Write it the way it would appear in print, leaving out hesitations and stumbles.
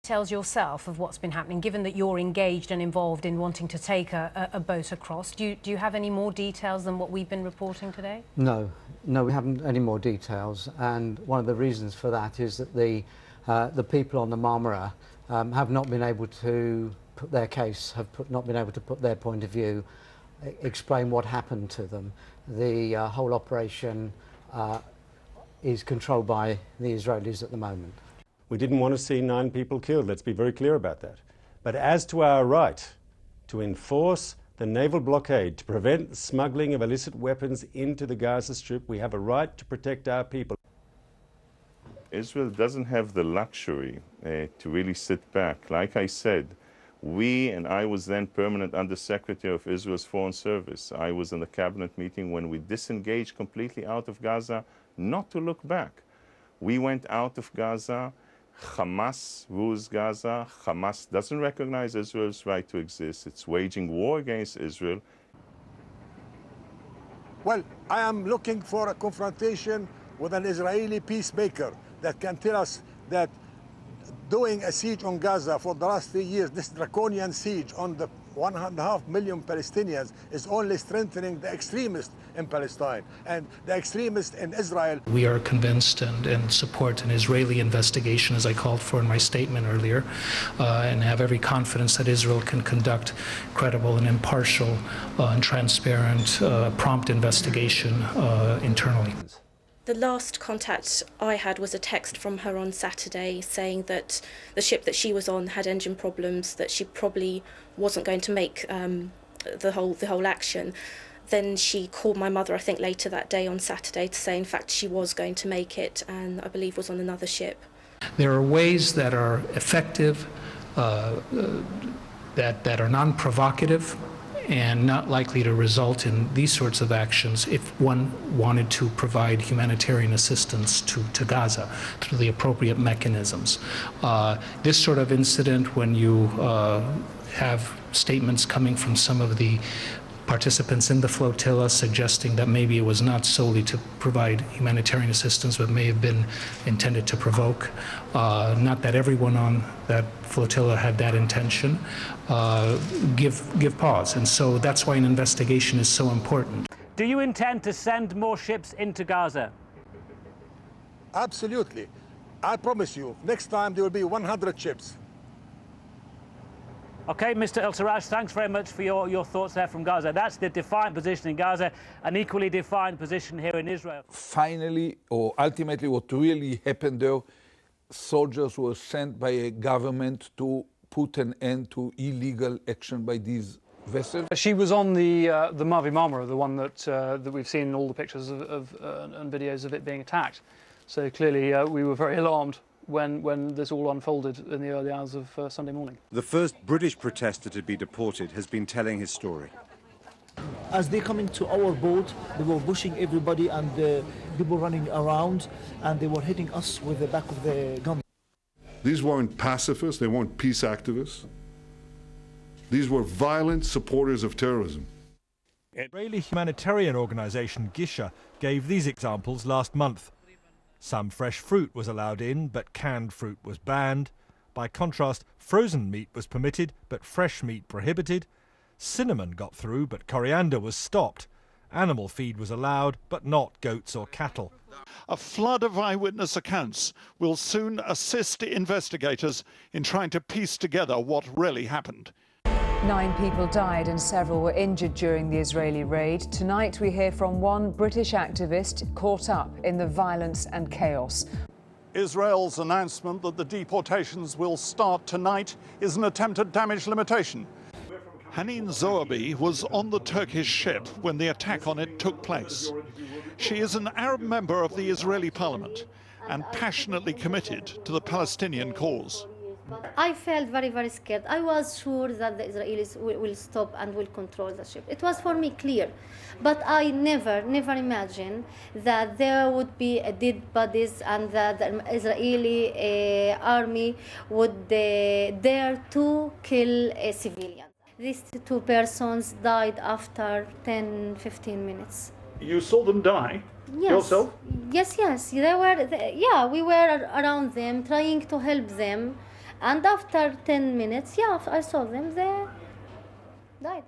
Tells yourself of what's been happening, given that you're engaged and involved in wanting to take a boat across. Do you have any more details than what we've been reporting today? No, we haven't any more details, and one of the reasons for that is that the people on the Marmara have not been able to put their case, not been able to put their point of view, explain what happened to them. The whole operation is controlled by the Israelis at the moment. We didn't want to see 9 people killed, let's be very clear about that. But as to our right to enforce the naval blockade, to prevent the smuggling of illicit weapons into the Gaza Strip, we have a right to protect our people. Israel doesn't have the luxury to really sit back. Like I said, I was then permanent Undersecretary of Israel's Foreign Service. I was in the cabinet meeting when we disengaged completely out of Gaza, not to look back. We went out of Gaza. Hamas rules Gaza. Hamas doesn't recognize Israel's right to exist. It's waging war against Israel. Well, I am looking for a confrontation with an Israeli peacemaker that can tell us that doing a siege on Gaza for the last 3 years, this draconian siege on the 1.5 million Palestinians, is only strengthening the extremists in Palestine and the extremists in Israel. We are convinced and support an Israeli investigation, as I called for in my statement earlier, and have every confidence that Israel can conduct credible and impartial and transparent, prompt investigation internally. The last contact I had was a text from her on Saturday saying that the ship that she was on had engine problems, that she probably wasn't going to make the whole action. Then she called my mother, I think, later that day on Saturday to say, in fact, she was going to make it, and I believe was on another ship. There are ways that are effective, that are non-provocative, and not likely to result in these sorts of actions if one wanted to provide humanitarian assistance to Gaza through the appropriate mechanisms. This sort of incident, when you have statements coming from some of the participants in the flotilla suggesting that maybe it was not solely to provide humanitarian assistance, but may have been intended to provoke. Not that everyone on that flotilla had that intention. Give pause. And so that's why an investigation is so important. Do you intend to send more ships into Gaza? Absolutely. I promise you, next time there will be 100 ships. OK, Mr. El-Sarraj, thanks very much for your thoughts there from Gaza. That's the defiant position in Gaza, an equally defiant position here in Israel. Finally, or ultimately, what really happened there, soldiers were sent by a government to put an end to illegal action by these vessels. She was on the Mavi Marmara, the one that we've seen in all the pictures and videos of it being attacked. So clearly we were very alarmed when this all unfolded in the early hours of Sunday morning. The first British protester to be deported has been telling his story. As they come into our boat, they were pushing everybody and people running around, and they were hitting us with the back of the gun. These weren't pacifists, they weren't peace activists. These were violent supporters of terrorism. Israeli humanitarian organisation Gisha gave these examples last month. Some fresh fruit was allowed in, but canned fruit was banned. By contrast, frozen meat was permitted, but fresh meat prohibited. Cinnamon got through, but coriander was stopped. Animal feed was allowed, but not goats or cattle. A flood of eyewitness accounts will soon assist investigators in trying to piece together what really happened. 9 people died and several were injured during the Israeli raid. Tonight we hear from one British activist caught up in the violence and chaos. Israel's announcement that the deportations will start tonight is an attempt at damage limitation. Hanin Zoabi was on the Turkish ship when the attack on it took place. She is an Arab member of the Israeli parliament and passionately committed to the Palestinian cause. I felt very, very scared. I was sure that the Israelis will stop and will control the ship. It was for me clear. But I never imagined that there would be dead bodies and that the Israeli army would dare to kill a civilian. These 2 persons died after 10-15 minutes. You saw them die? Yes. Yourself? Yes. They were. We were around them, trying to help them. And after 10 minutes, yeah, I saw them, they died.